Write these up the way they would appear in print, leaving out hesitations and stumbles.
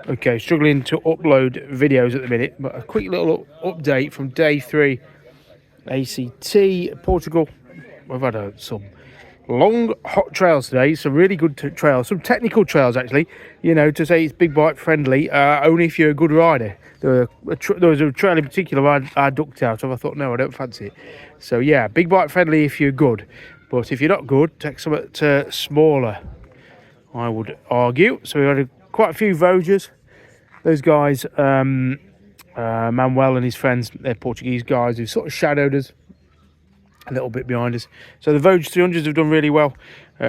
Okay, struggling to upload videos at the minute, but a quick little update from day 3 ACT Portugal. We've had some long hot trails today, some really good trails, some technical trails actually, you know, to say it's big bike friendly, only if you're a good rider. There was a trail in particular I ducked out of. I thought, no, I don't fancy it. So yeah, big bike friendly if you're good, but if you're not good, take something smaller, I would argue. So we had quite a few Vosges. Those guys, Manuel and his friends, they're Portuguese guys who sort of shadowed us a little bit behind us. So the Vosges 300s have done really well.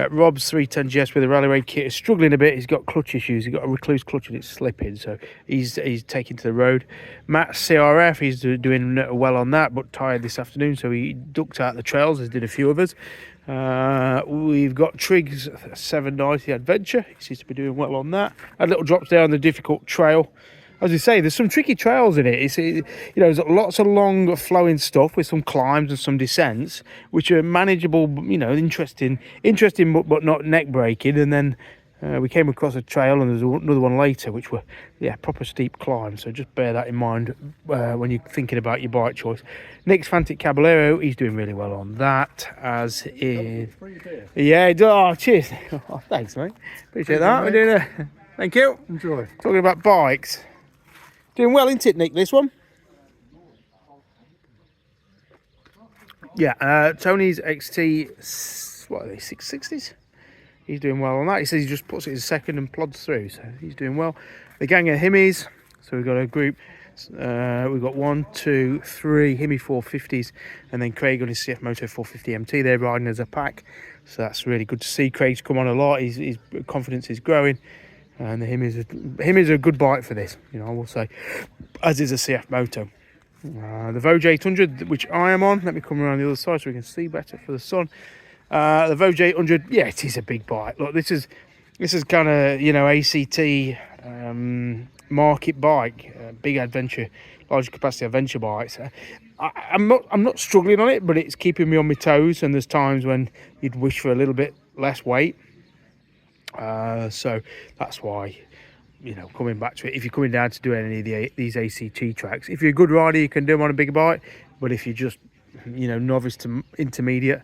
Rob's 310GS with a rally raid kit is struggling a bit. He's got clutch issues. He's got a recluse clutch and it's slipping, so he's taking to the road. Matt's CRF, he's doing well on that, but tired this afternoon, so he ducked out the trails, as did a few of us. We've got Triggs 790 Adventure. He seems to be doing well on that. Had little drops down the difficult trail. As you say, there's some tricky trails in it. You know, there's lots of long flowing stuff with some climbs and some descents, which are manageable, you know, interesting, but not neck breaking. And then we came across a trail, and there's another one later, which were, yeah, proper steep climbs. So just bear that in mind when you're thinking about your bike choice. Nick's Fantic Caballero, he's doing really well on that, as is. Yeah, oh, cheers. Oh, thanks, mate. Appreciate that. We're doing a. Thank you. Enjoy. Talking about bikes. Doing well, isn't it, Nick, this one? Yeah, Tony's XT, what are they, 660s? He's doing well on that. He says he just puts it in second and plods through, so he's doing well. The gang of Himmies, so we've got a group. We've got 1, 2, 3 Himmy 450s, and then Craig on his CF Moto 450 MT. They're riding as a pack, so that's really good to see. Craig's come on a lot. His confidence is growing. And the Himmies are a good bike for this, you know, I will say, as is a CF Moto. The Vosges 800, which I am on, let me come around the other side so we can see better for the sun. The Vosges 800, yeah, it is a big bike. Look, this is kind of, you know, ACT market bike, big adventure, large capacity adventure bikes. I'm not struggling on it, but it's keeping me on my toes, and there's times when you'd wish for a little bit less weight. So that's why, you know, coming back to it, if you're coming down to do any of these ACT tracks, if you're a good rider, you can do them on a bigger bike. But if you're just, you know, novice to intermediate,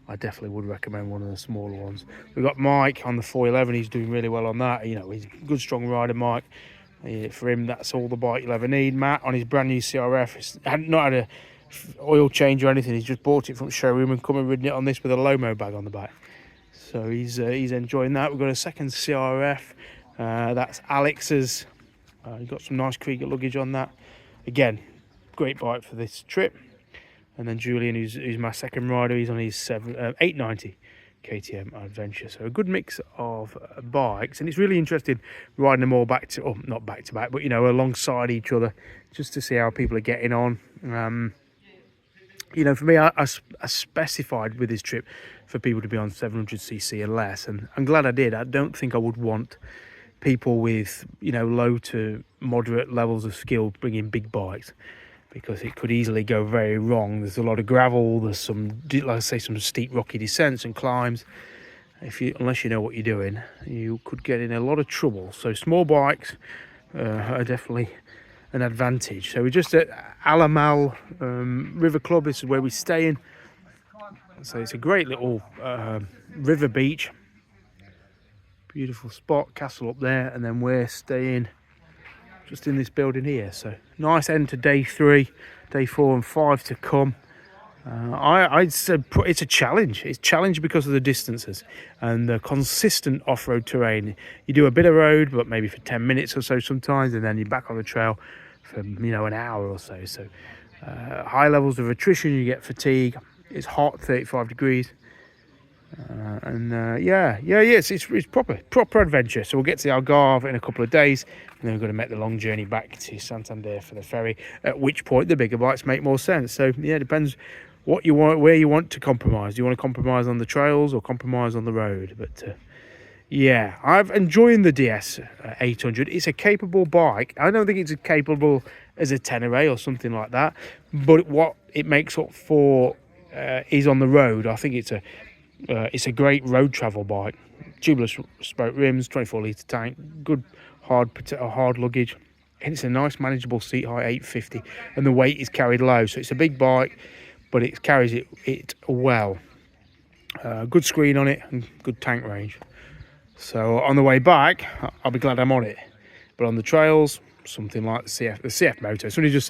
I definitely would recommend one of the smaller ones. We've got Mike on the 411. He's doing really well on that. You know, he's a good, strong rider, Mike. For him, that's all the bike you'll ever need. Matt on his brand new CRF, not had a oil change or anything. He's just bought it from the showroom and come and ridden it on this with a Lomo bag on the back. So he's enjoying that. We've got a second CRF. That's Alex's. He's got some nice Krieger luggage on that. Again, great bike for this trip. And then Julian, who's my second rider, he's on his 890 KTM Adventure. So a good mix of bikes, and it's really interesting riding them all not back to back, but, you know, alongside each other, just to see how people are getting on. You know, for me, I specified with this trip for people to be on 700cc and less, and I'm glad I did. I don't think I would want people with, you know, low to moderate levels of skill bringing big bikes, because it could easily go very wrong. There's a lot of gravel, there's some, like I say, some steep rocky descents and climbs. Unless you know what you're doing, you could get in a lot of trouble. So small bikes are definitely an advantage. So we're just at Alamal River Club. This is where we're staying. So it's a great little river beach, beautiful spot, castle up there, and then we're staying just in this building here. So nice end to day 3, day 4 and 5 to come. I'd say it's a challenge. It's a challenge because of the distances and the consistent off-road terrain. You do a bit of road, but maybe for 10 minutes or so sometimes, and then you're back on the trail for, you know, an hour or so. So high levels of attrition, you get fatigue. It's hot, 35 degrees. It's proper adventure. So we'll get to the Algarve in a couple of days, and then we're going to make the long journey back to Santander for the ferry, at which point the bigger bikes make more sense. So yeah, it depends what you want, where you want to compromise. Do you want to compromise on the trails or compromise on the road? But yeah, I've enjoyed the DS 800. It's a capable bike. I don't think it's as capable as a Tenere or something like that, but what it makes up for is on the road. I think it's a great road travel bike. tubeless spoke rims, 24-litre tank, good hard luggage. And it's a nice manageable seat height, 850, and the weight is carried low. So it's a big bike, but it carries it well. Good screen on it and good tank range. So on the way back, I'll be glad I'm on it. But on the trails, something like the CF Moto. Somebody just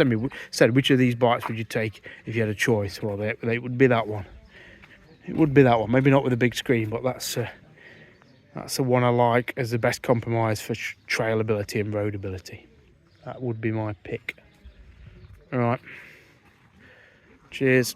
said, which of these bikes would you take if you had a choice? Well, they would be that one. It would be that one. Maybe not with a big screen, but that's the one I like as the best compromise for trail ability and road ability. That would be my pick. All right. Cheers.